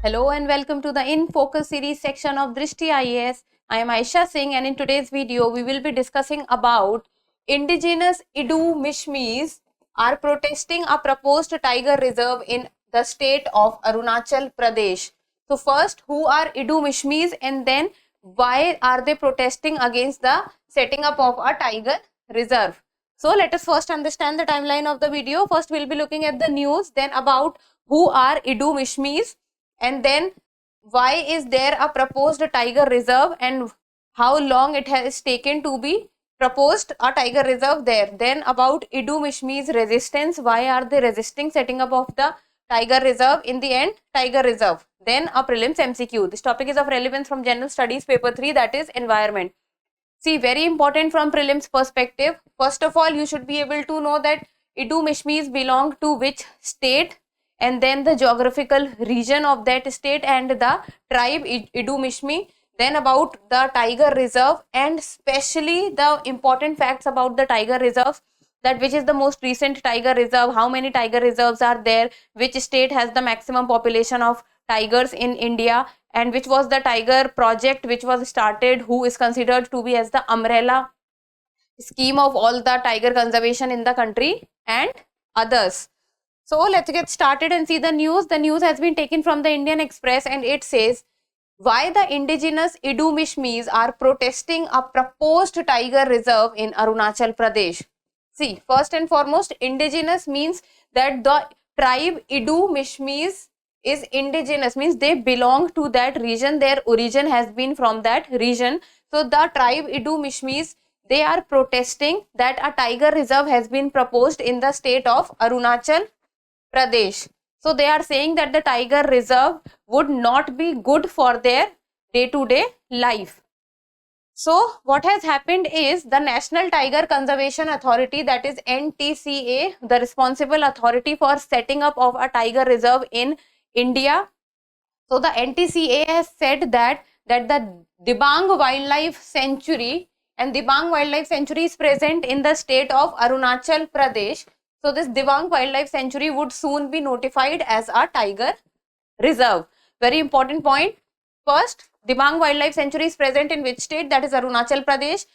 Hello and welcome to the In Focus series section of Drishti IAS. I am Aisha Singh and in today's video we will be discussing about indigenous Idu Mishmis are protesting a proposed tiger reserve in the state of Arunachal Pradesh. So first, who are Idu Mishmis and then why are they protesting against the setting up of a tiger reserve? So let us first understand the timeline of the video. First we will be looking at the news, then about who are Idu Mishmis, and then why is there a proposed tiger reserve and how long it has taken to be proposed a tiger reserve there. Then about Idu Mishmi's resistance, why are they resisting setting up of the tiger reserve, in the end tiger reserve. Then a prelims MCQ. This topic is of relevance from general studies paper 3, that is environment. See, very important from prelims perspective. First of all, you should be able to know that Idu Mishmis belong to which state, and then the geographical region of that state and the tribe Idu Mishmi. Then about the tiger reserve and especially the important facts about the tiger reserve, that which is the most recent tiger reserve, how many tiger reserves are there, which state has the maximum population of tigers in India, and which was the tiger project which was started, who is considered to be as the umbrella scheme of all the tiger conservation in the country, and others. So let's get started and see the news. The news has been taken from the Indian Express and it says, why the indigenous Idu Mishmis are protesting a proposed tiger reserve in Arunachal Pradesh. See, first and foremost, indigenous means that the tribe Idu Mishmis is indigenous, means they belong to that region, their origin has been from that region. So the tribe Idu Mishmis, they are protesting that a tiger reserve has been proposed in the state of Arunachal Pradesh. So they are saying that the tiger reserve would not be good for their day-to-day life. So what has happened is the National Tiger Conservation Authority, that is NTCA, the responsible authority for setting up of a tiger reserve in India. So the NTCA has said that the Dibang Wildlife Sanctuary, and Dibang Wildlife Sanctuary is present in the state of Arunachal Pradesh. So this Dibang Wildlife Sanctuary would soon be notified as a tiger reserve. Very important point. First, Dibang Wildlife Sanctuary is present in which state? That is Arunachal Pradesh.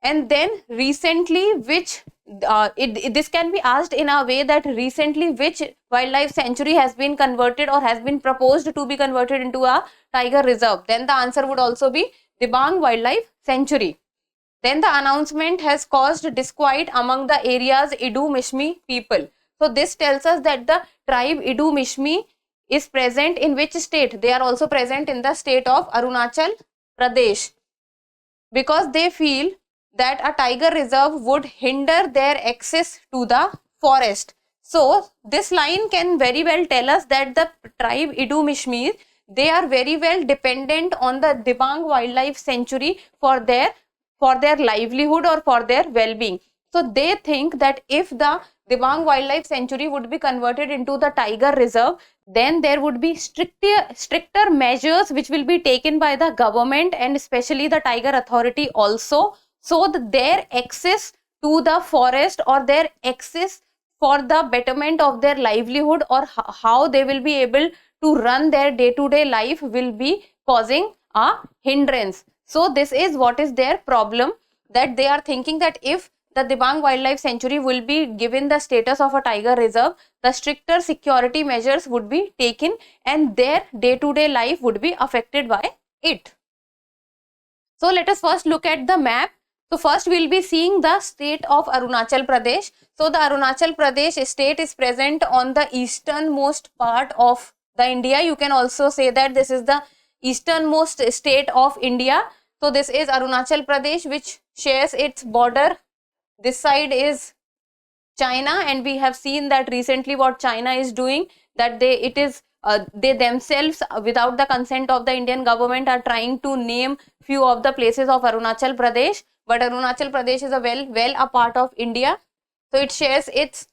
And then recently, which this can be asked in a way that recently which wildlife sanctuary has been converted or has been proposed to be converted into a tiger reserve? Then the answer would also be Dibang Wildlife Sanctuary. Then the announcement has caused disquiet among the area's Idu Mishmi people. So this tells us that the tribe Idu Mishmi is present in which state? They are also present in the state of Arunachal Pradesh, because they feel that a tiger reserve would hinder their access to the forest. So this line can very well tell us that the tribe Idu Mishmi, they are very well dependent on the Dibang Wildlife Sanctuary for their livelihood or for their well-being. So they think that if the Dibang Wildlife Sanctuary would be converted into the tiger reserve, then there would be stricter measures which will be taken by the government and especially the tiger authority also, so that their access to the forest or their access for the betterment of their livelihood or how they will be able to run their day-to-day life will be causing a hindrance. So this is what is their problem, that they are thinking that if the Dibang Wildlife Sanctuary will be given the status of a tiger reserve, the stricter security measures would be taken and their day-to-day life would be affected by it. So let us first look at the map. So first we will be seeing the state of Arunachal Pradesh. So the Arunachal Pradesh state is present on the easternmost part of the India. You can also say that this is the easternmost state of India. So this is Arunachal Pradesh, which shares its border. This side is China, and we have seen that recently what China is doing, that they themselves without the consent of the Indian government are trying to name few of the places of Arunachal Pradesh, but Arunachal Pradesh is a well a part of India. So it shares its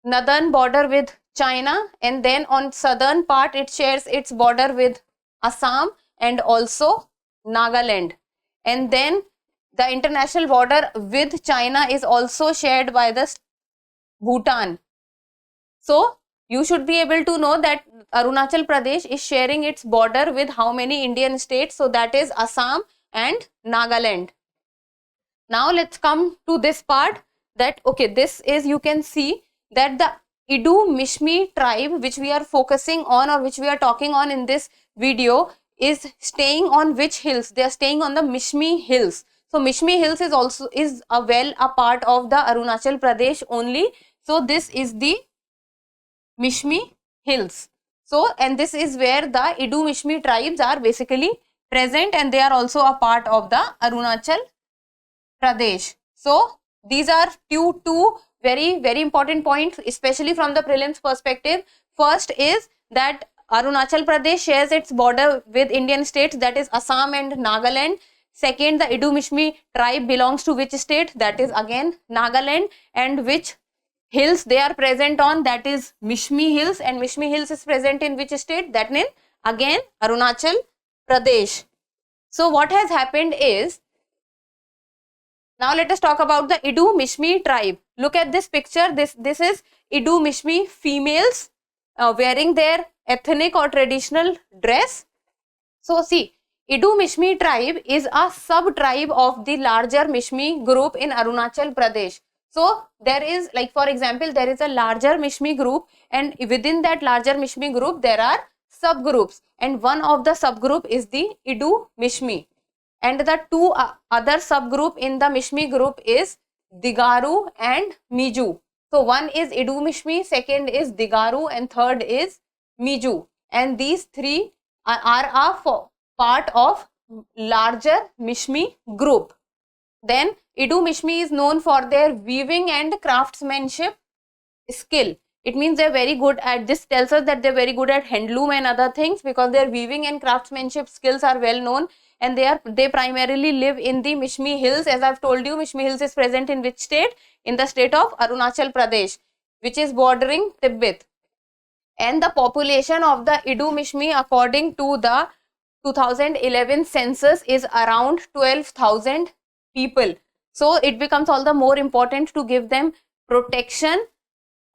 northern border with China, and then on southern part it shares its border with Assam and also Nagaland, and then the international border with China is also shared by the Bhutan. So You should be able to know that Arunachal Pradesh is sharing its border with how many Indian states? So that is Assam and Nagaland. Now let's come to this part, that okay, this is, you can see that the Idu Mishmi tribe, which we are focusing on or which we are talking on in this video, is staying on which hills? They are staying on the Mishmi Hills. So Mishmi Hills is also a part of the Arunachal Pradesh only. So this is the Mishmi Hills. So, and this is where the Idu Mishmi tribes are basically present, and they are also a part of the Arunachal Pradesh. So these are two very important points, especially from the prelims perspective. First is that Arunachal Pradesh shares its border with Indian states, that is Assam and Nagaland. Second, the Idu Mishmi tribe belongs to which state? That is again Nagaland. And which hills they are present on? That is Mishmi Hills. And Mishmi Hills is present in which state? That means again Arunachal Pradesh. So what has happened is, now let us talk about the Idu Mishmi tribe. Look at this picture. This is Idu Mishmi females wearing their ethnic or traditional dress. So see, Idu Mishmi tribe is a sub-tribe of the larger Mishmi group in Arunachal Pradesh. So there is, like for example, there is a larger Mishmi group, and within that larger Mishmi group there are subgroups, and one of the subgroup is the Idu Mishmi. And the two other subgroup in the Mishmi group is Digaru and Miju. So one is Idu Mishmi, second is Digaru, and third is Miju. And these three are a part of larger Mishmi group. Then Idu Mishmi is known for their weaving and craftsmanship skill. It means they're very good at, this tells us that they're very good at handloom and other things, because their weaving and craftsmanship skills are well known. And they primarily live in the Mishmi Hills. As I've told you, Mishmi Hills is present in which state? In the state of Arunachal Pradesh, which is bordering Tibet. And the population of the Idu Mishmi, according to the 2011 census, is around 12,000 people. So it becomes all the more important to give them protection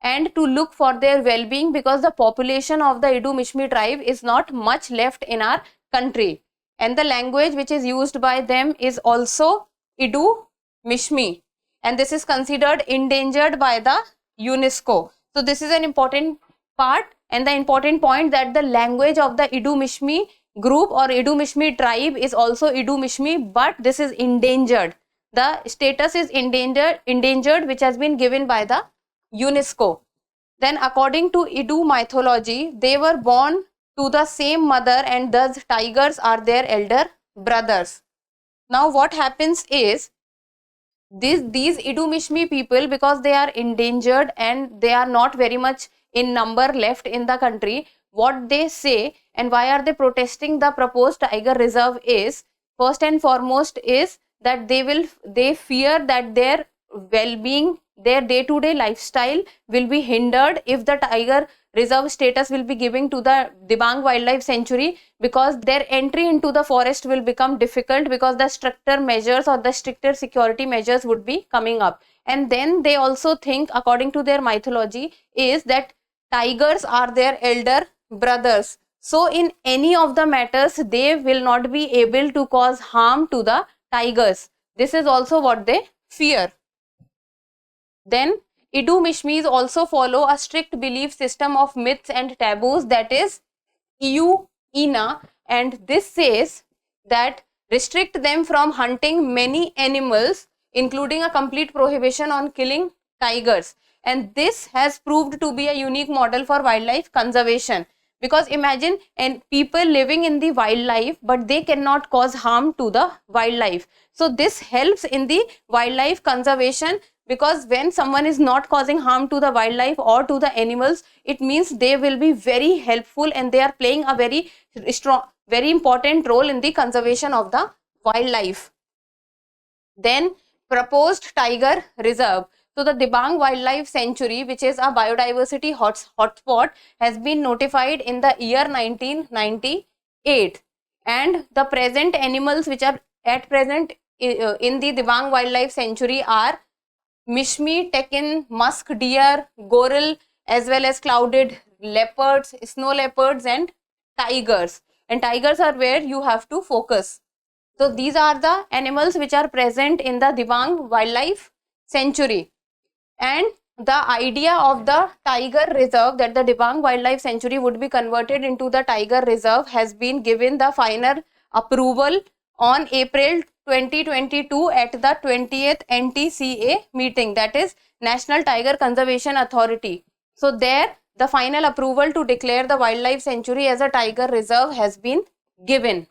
and to look for their well-being, because the population of the Idu Mishmi tribe is not much left in our country. And the language which is used by them is also Idu Mishmi, and this is considered endangered by the UNESCO. So this is an important part and the important point, that the language of the Idu Mishmi group or Idu Mishmi tribe is also Idu Mishmi, but this is endangered. The status is endangered, which has been given by the UNESCO. Then according to Idu mythology, they were born to the same mother, and thus tigers are their elder brothers. Now what happens is, these Idu Mishmi people, because they are endangered and they are not very much in number left in the country, what they say and why are they protesting the proposed tiger reserve is, first and foremost is that they fear that their well-being, their day-to-day lifestyle will be hindered if the tiger reserve status will be given to the Dibang Wildlife Sanctuary, because their entry into the forest will become difficult, because the stricter measures or the stricter security measures would be coming up. And then they also think, according to their mythology, is that tigers are their elder brothers. So in any of the matters, they will not be able to cause harm to the tigers. This is also what they fear. Then Idu Mishmis also follow a strict belief system of myths and taboos, that is Iu Ina, and this says that restrict them from hunting many animals, including a complete prohibition on killing tigers. And this has proved to be a unique model for wildlife conservation, because imagine people living in the wildlife, but they cannot cause harm to the wildlife. So this helps in the wildlife conservation, because when someone is not causing harm to the wildlife or to the animals, it means they will be very helpful and they are playing a very strong, very important role in the conservation of the wildlife. Then proposed tiger reserve. So the Dibang Wildlife Sanctuary, which is a biodiversity hotspot, has been notified in the year 1998, and the present animals which are at present in the Dibang Wildlife Sanctuary are Mishmi, Tekin, musk deer, goral, as well as clouded leopards, snow leopards and tigers. And tigers are where you have to focus. So these are the animals which are present in the Dibang Wildlife Sanctuary. And the idea of the tiger reserve, that the Dibang Wildlife Sanctuary would be converted into the tiger reserve, has been given the final approval on April 2022 at the 20th NTCA meeting, that is National Tiger Conservation Authority. So there the final approval to declare the wildlife sanctuary as a tiger reserve has been given.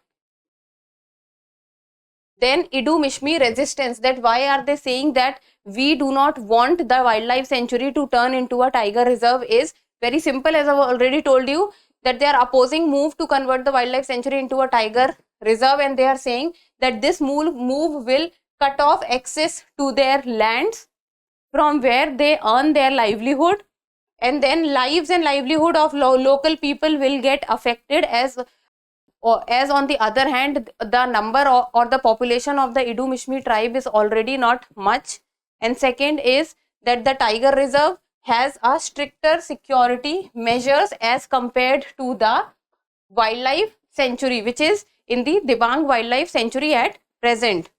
Then Idu-Mishmi resistance, that why are they saying that we do not want the wildlife sanctuary to turn into a tiger reserve, is very simple. As I have already told you, that they are opposing move to convert the wildlife sanctuary into a tiger reserve, and they are saying that this move will cut off access to their lands from where they earn their livelihood, and then lives and livelihood of local people will get affected, as on the other hand the number or the population of the Idu-Mishmi tribe is already not much. And second is that the tiger reserve has a stricter security measures as compared to the wildlife sanctuary which is in the Dibang Wildlife Sanctuary at present.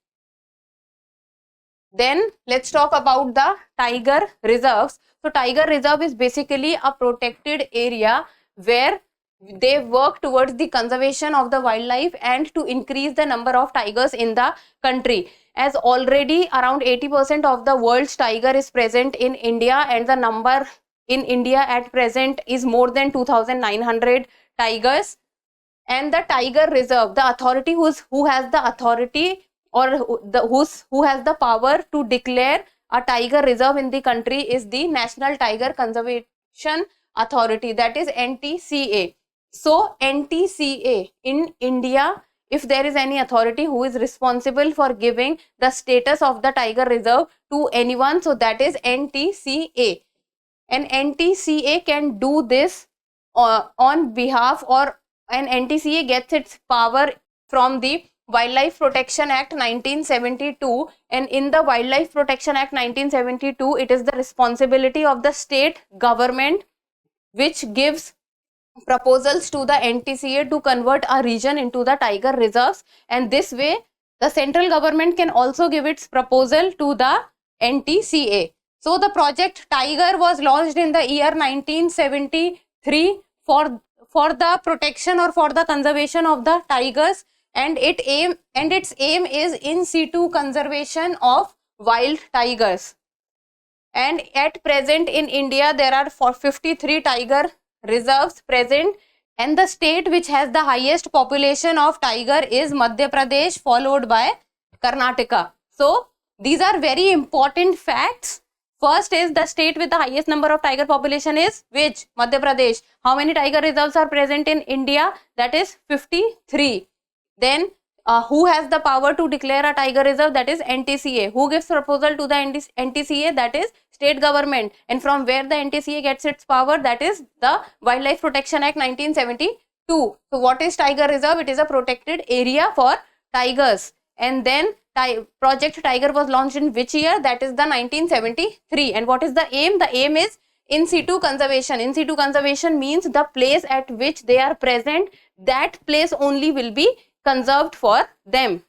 Then let's talk about the tiger reserves. So tiger reserve is basically a protected area where they work towards the conservation of the wildlife and to increase the number of tigers in the country. As already around 80% of the world's tiger is present in India, and the number in India at present is more than 2,900 tigers. And the tiger reserve, the authority who has the authority or who has the power to declare a tiger reserve in the country is the National Tiger Conservation Authority, that is NTCA. So NTCA in India, if there is any authority who is responsible for giving the status of the tiger reserve to anyone, so that is NTCA. And NTCA can do this on behalf, or an NTCA gets its power from the Wildlife Protection Act 1972, and in the Wildlife Protection Act 1972 it is the responsibility of the state government which gives proposals to the NTCA to convert a region into the tiger reserves, and this way the central government can also give its proposal to the NTCA. So the project Tiger was launched in the year 1973 for the protection or for the conservation of the tigers, and its aim is in situ conservation of wild tigers. And at present in India there are 53 tiger reserves present, and the state which has the highest population of tiger is Madhya Pradesh, followed by Karnataka. So these are very important facts. First is the state with the highest number of tiger population is which? Madhya Pradesh. How many tiger reserves are present in India? That is 53. Then who has the power to declare a tiger reserve? That is NTCA. Who gives proposal to the NTCA? That is state government. And from where the NTCA gets its power? That is the Wildlife Protection Act 1972. So what is tiger reserve? It is a protected area for tigers. And then Project Tiger was launched in which year? That is the 1973. And what is the aim? The aim is in situ conservation. In situ conservation means the place at which they are present, that place only will be conserved for them.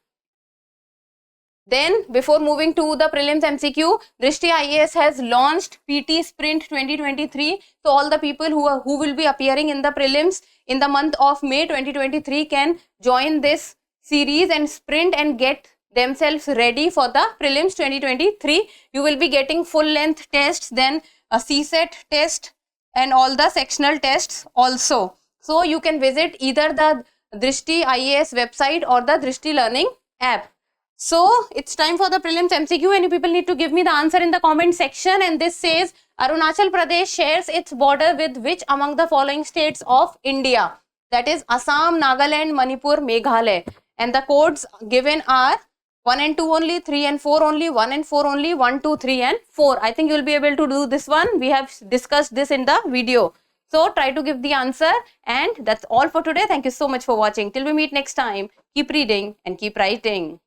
Then before moving to the prelims MCQ, Drishti IAS has launched PT Sprint 2023. So all the people who will be appearing in the prelims in the month of May 2023 can join this series and sprint and get themselves ready for the prelims 2023. You will be getting full length tests, then a CSET test and all the sectional tests also. So you can visit either the Drishti IAS website or the Drishti Learning app. So it's time for the prelims MCQ, and you people need to give me the answer in the comment section. And this says Arunachal Pradesh shares its border with which among the following states of India? That is Assam, Nagaland, Manipur, Meghalaya. And the codes given are 1 and 2 only, 3 and 4 only, 1 and 4 only, 1, 2, 3 and 4. I think you will be able to do this one. We have discussed this in the video. So try to give the answer, and that's all for today. Thank you so much for watching. Till we meet next time, keep reading and keep writing.